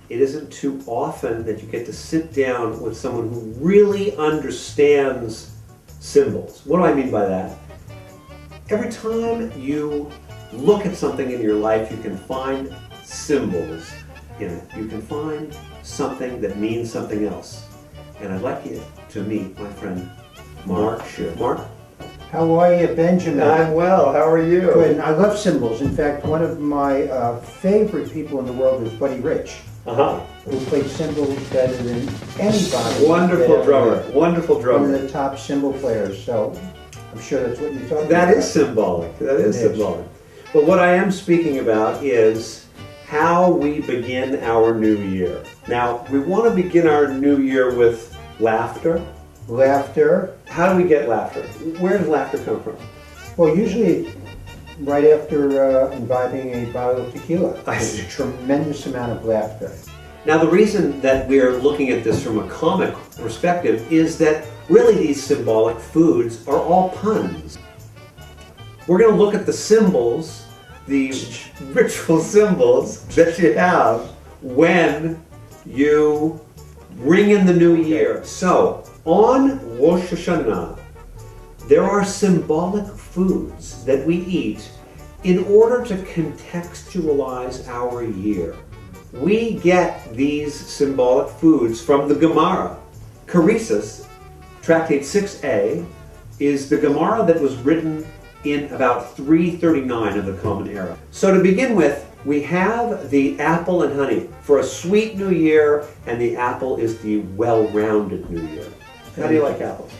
it isn't too often that you get to sit down with someone who really understands symbols. What do I mean by that? Every time you look at something in your life, you can find symbols in it. You can find something that means something else. And I'd like you to meet my friend Mark Schiff. Mark? How are you, Benjamin? I'm well. How are you? Good. I love symbols. In fact, one of my favorite people in the world is Buddy Rich, who plays cymbals better than anybody. Wonderful drummer. Wonderful drummer. One of the top cymbal players. So I'm sure that's what you're talking about. That is symbolic. That is symbolic. But what I am speaking about is how we begin our new year. Now, we want to begin our new year with laughter. Laughter. How do we get laughter? Where does laughter come from? Well, usually right after imbibing a bottle of tequila. I see. There's a tremendous amount of laughter. Now, the reason that we're looking at this from a comic perspective is that really these symbolic foods are all puns. We're going to look at the symbols, the ritual symbols that you have when you ring in the new year. So, on Rosh Hashana, there are symbolic foods that we eat in order to contextualize our year. We get these symbolic foods from the Gemara. Charisas, Tractate 6a, is the Gemara that was written in about 339 of the Common Era. So to begin with, we have the apple and honey for a sweet new year, and the apple is the well-rounded new year. How do you like apples?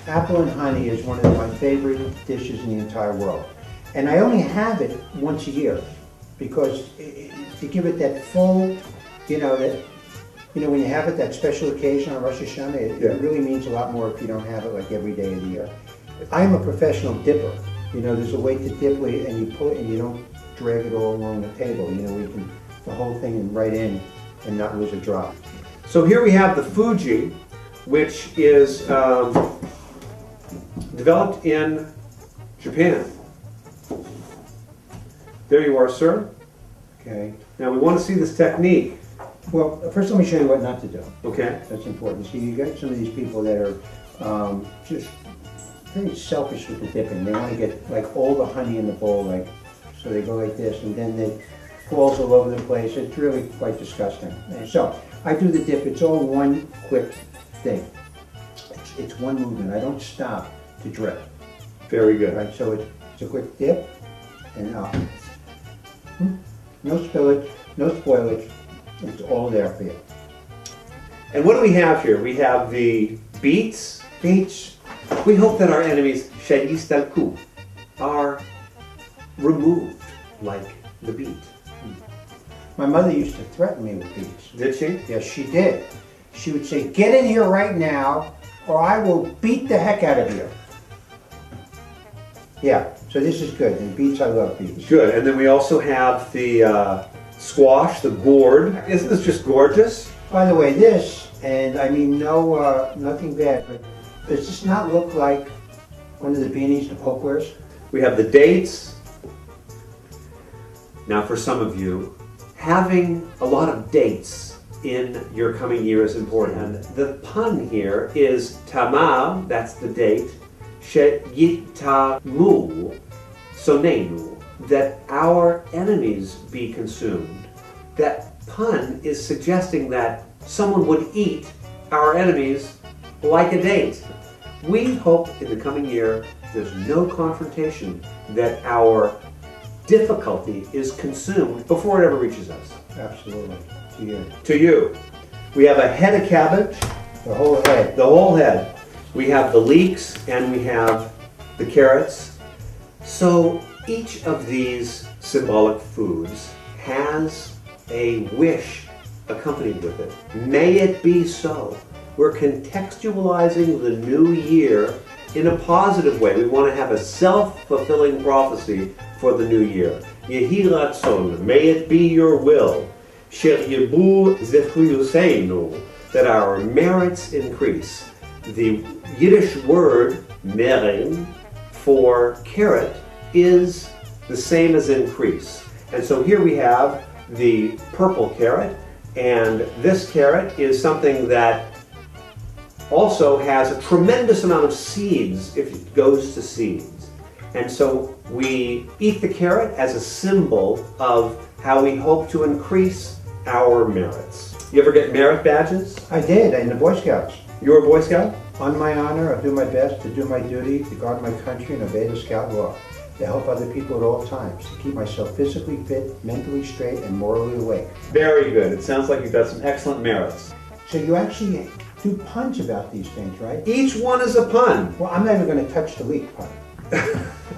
Apple and honey is one of my favorite dishes in the entire world. And I only have it once a year because to give it that full, when you have it, that special occasion on Rosh Hashana, it really means a lot more if you don't have it like every day of the year. I am a professional dipper. There's a way to dip and you pull it and you don't drag it all along the table. We can the whole thing right in and not lose a drop. So here we have the Fuji, which is developed in Japan. There you are, sir. Okay. Now we want to see this technique. Well, first let me show you what not to do. Okay. That's important. See, you got some of these people that are just very selfish with the dipping. They want to get like all the honey in the bowl, so they go like this, and then it falls all over the place. It's really quite disgusting. So I do the dip. It's all one quick thing. It's one movement. I don't stop to drip. Very good. Right. So it's a quick dip and up. No spillage, no spoilage. It's all there for you. And what do we have here? We have the beets. Beets. We hope that our enemies, shayis dalku, are removed like the beet. My mother used to threaten me with beets. Did she? Yes, she did. She would say, "Get in here right now, or I will beat the heck out of you." Yeah, so this is good. And beets, I love beets. Good. And then we also have the squash, the gourd. Isn't this just gorgeous? By the way, this, and I mean nothing bad, but does this not look like one of the beanies the Pope wears? We have the dates. Now for some of you, having a lot of dates in your coming year is important. And the pun here is tamam, that's the date, she'yitamu, sonenu, that our enemies be consumed. That pun is suggesting that someone would eat our enemies like a date. We hope in the coming year there's no confrontation, that our difficulty is consumed before it ever reaches us. Absolutely. To you. To you. We have a head of cabbage. The whole head. The whole head. We have the leeks and we have the carrots. So each of these symbolic foods has a wish accompanied with it. May it be so. We're contextualizing the new year in a positive way. We want to have a self-fulfilling prophecy for the new year. Yehi ratzon, may it be your will. Sher yibu zechuyuseinu, that our merits increase. The Yiddish word meren for carrot is the same as increase. And so here we have the purple carrot, And this carrot is something that also has a tremendous amount of seeds if it goes to seeds. And so we eat the carrot as a symbol of how we hope to increase our merits. You ever get merit badges? I did, in the Boy Scouts. You were a Boy Scout? On my honor, I do my best to do my duty, to guard my country and obey the Scout law, to help other people at all times, to keep myself physically fit, mentally straight, and morally awake. Very good. It sounds like you've got some excellent merits. So you actually do puns about these things, right? Each one is a pun. Well, I'm not even going to touch the leek pun.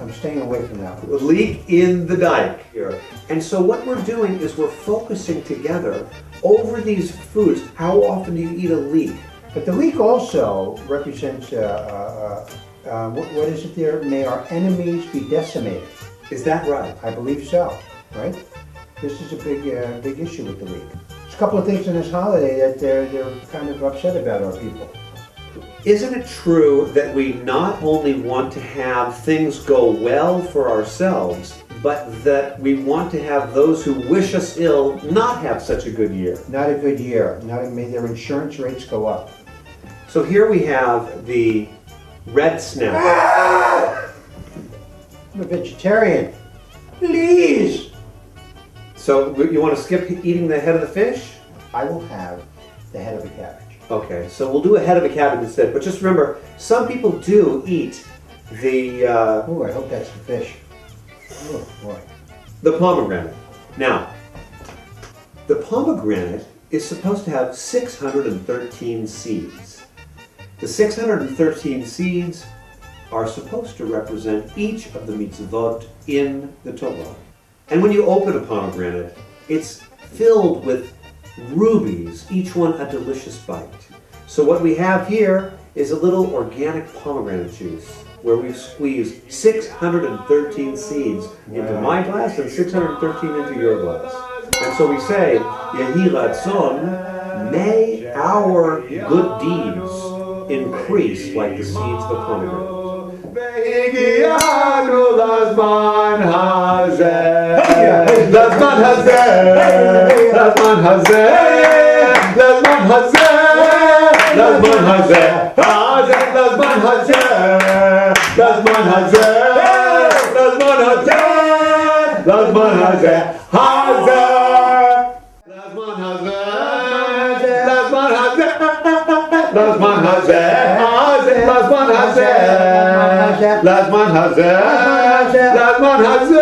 I'm staying away from that one. Leak in the dike here. And so what we're doing is we're focusing together over these foods. How often do you eat a leek? But the leek also represents, what is it there? May our enemies be decimated. Is that right? I believe so, right? This is a big issue with the leek. There's a couple of things in this holiday that they're kind of upset about our people. Isn't it true that we not only want to have things go well for ourselves, but that we want to have those who wish us ill not have such a good year? Not a good year. May their insurance rates go up. So here we have the red snapper. I'm a vegetarian. Please. So you want to skip eating the head of the fish? I will have the head of a cabbage. Okay, so we'll do a head of a cabbage instead. But just remember, some people do eat the Oh, I hope that's the fish. Oh, boy. the pomegranate. Now, the pomegranate is supposed to have 613 seeds. The 613 seeds are supposed to represent each of the mitzvot in the Torah. And when you open a pomegranate, it's filled with rubies, each one a delicious bite. So what we have here is a little organic pomegranate juice where we've squeezed 613 seeds into my glass and 613 into your glass. And so we say, Yehi Ratzon, may our good deeds increase like the seeds of the pomegranate. Lazman hazeh,